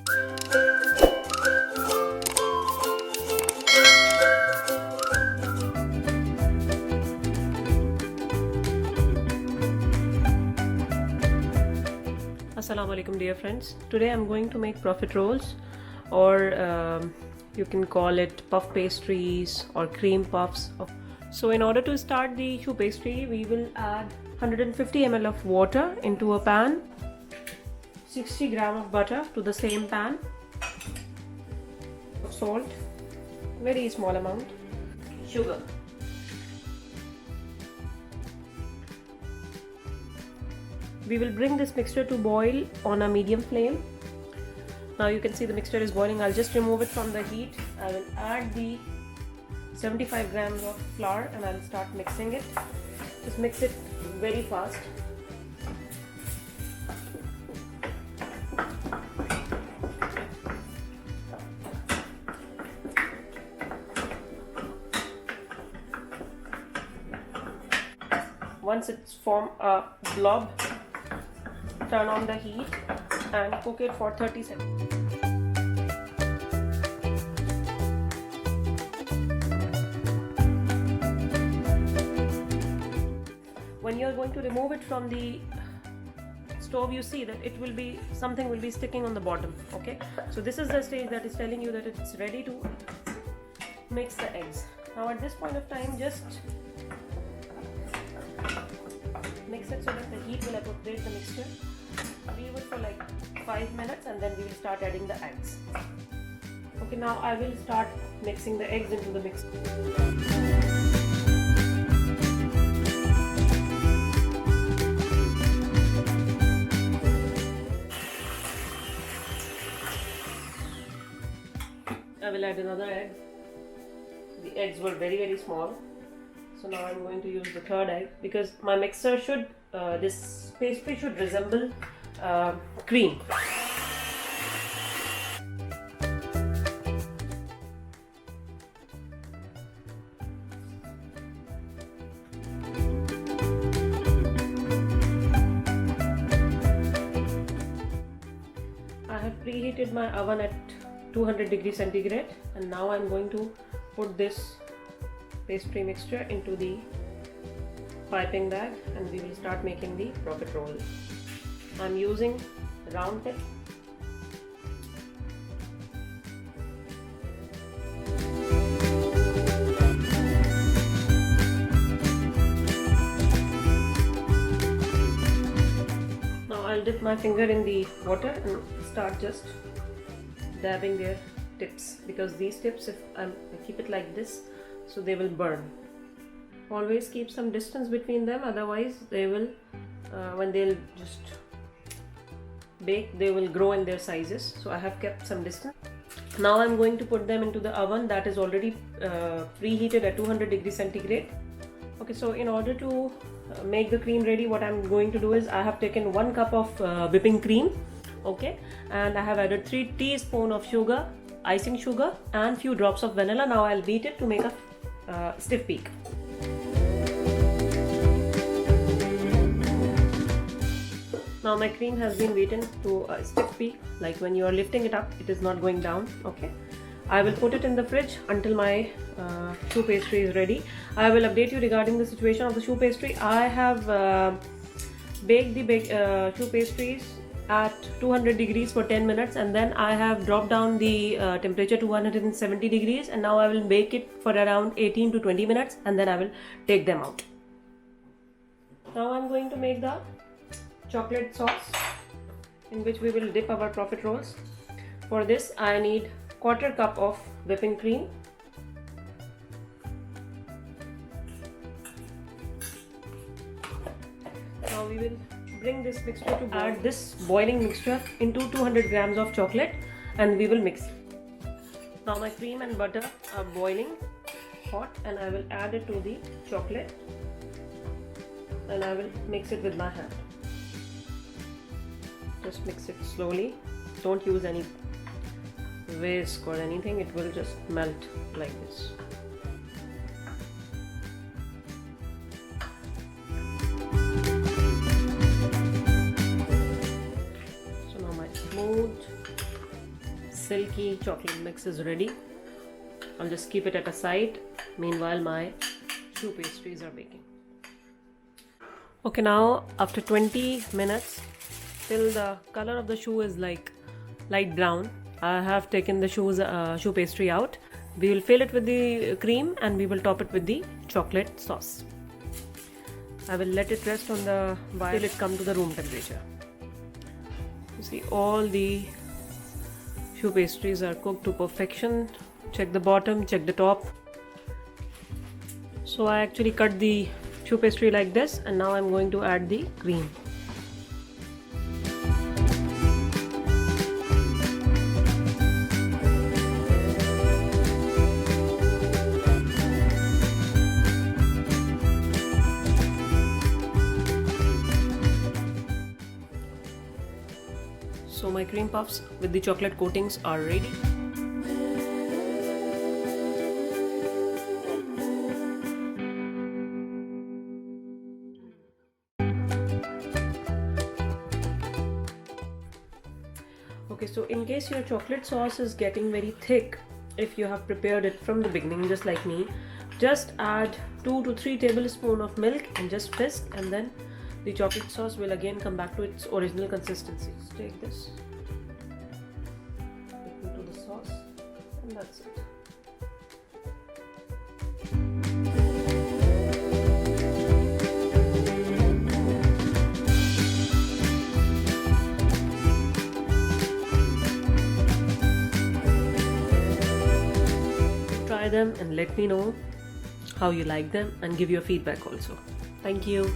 Assalamu alaikum dear friends. Today I'm going to make profiteroles, or you can call it puff pastries or cream puffs. So in order to start the choux pastry, we will add 150 ml of water into a pan, 60 gram of butter to the same pan, salt, very small amount, sugar. We will bring this mixture to boil on a medium flame. Now you can see the mixture is boiling. I'll just remove it from the heat. I will add the 75 grams of flour and I'll start mixing it. Just mix it very fast. Once it's formed a blob, turn on the heat and cook it for 30 seconds. When you are going to remove it from the stove, you see that it will be, something will be sticking on the bottom. Okay, so this is the stage that is telling you that it's ready to mix the eggs. Now at this point of time, just mix it so that the heat will appropriate the mixture. Leave it for like 5 minutes and then we will start adding the eggs. Okay, now I will start mixing the eggs into the mix. I will add another egg. The eggs were very small, so now I'm going to use the third egg because my mixer should, this pastry should resemble cream. I have preheated my oven at 200 degrees centigrade and now I'm going to put this pastry mixture into the piping bag and we will start making the profiterole. I'm using round tip. Now I'll dip my finger in the water and start just dabbing their tips, because these tips, if I keep it like this, so they will burn. Always keep some distance between them, otherwise they will, when they'll just bake, they will grow in their sizes. So I have kept some distance. Now I'm going to put them into the oven that is already preheated at 200 degrees centigrade. Okay, so in order to make the cream ready, what I'm going to do is I have taken 1 cup of whipping cream, okay, and I have added 3 teaspoons of sugar, icing sugar, and few drops of vanilla. Now I'll beat it to make a stiff peak. Now my cream has been beaten to a stiff peak, like when you are lifting it up, it is not going down. Okay, I will put it in the fridge until my choux pastry is ready. I will update you regarding the situation of the choux pastry. I have baked the choux pastries at 200 degrees for 10 minutes and then I have dropped down the temperature to 170 degrees and now I will bake it for around 18 to 20 minutes and then I will take them out. Now I'm going to make the chocolate sauce in which we will dip our profiteroles. For this I need 1/4 cup of whipping cream, now we will bring this mixture to boil. Add this boiling mixture into 200 grams of chocolate and we will mix it. Now my cream and butter are boiling hot and I will add it to the chocolate and I will mix it with my hand. Just mix it slowly, don't use any whisk or anything, it will just melt like this. So now my smooth silky chocolate mix is ready. I'll just keep it at a side. Meanwhile, my choux pastries are baking. Okay, now after 20 minutes, till the color of the choux is like light brown, I have taken the choux pastry out. We will fill it with the cream and we will top it with the chocolate sauce. I will let it rest on the wire till it come to the room temperature. You see, all the choux pastries are cooked to perfection. Check the bottom, check the top. So I actually cut the choux pastry like this, and now I'm going to add the cream. So my cream puffs with the chocolate coatings are ready. Okay, so in case your chocolate sauce is getting very thick, if you have prepared it from the beginning just like me, just add 2 to 3 tablespoons of milk and just whisk, and then the chocolate sauce will again come back to its original consistency. Just take this, put it into the sauce, and that's it. Try them and let me know how you like them, and give your feedback also. Thank you.